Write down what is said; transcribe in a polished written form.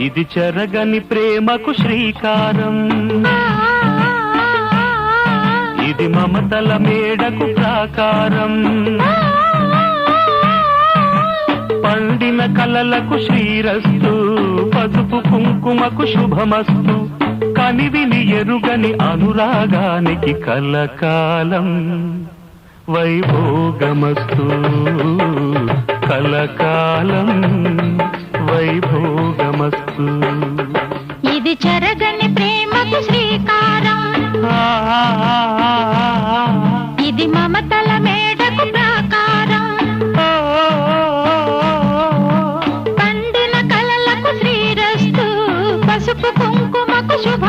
ఇది చెరగని ప్రేమకు శ్రీకారం, ఇది మమతల మేడకు ప్రాకారం, పండిన కలలకు శ్రీరస్తు, పసుపు కుంకుమకు శుభమస్తు, కనివిని ఎరుగని అనురాగానికి కలకాలం వైభోగమస్తు, కలకాలం వైభోగమస్తు. ఇది చెరగని ప్రేమకు శ్రీకారం, ఇది మమతల మేడకు ప్రాకారం, పండిన కలలకు శ్రీరస్తు, పసుపు కుంకుమకు శుభ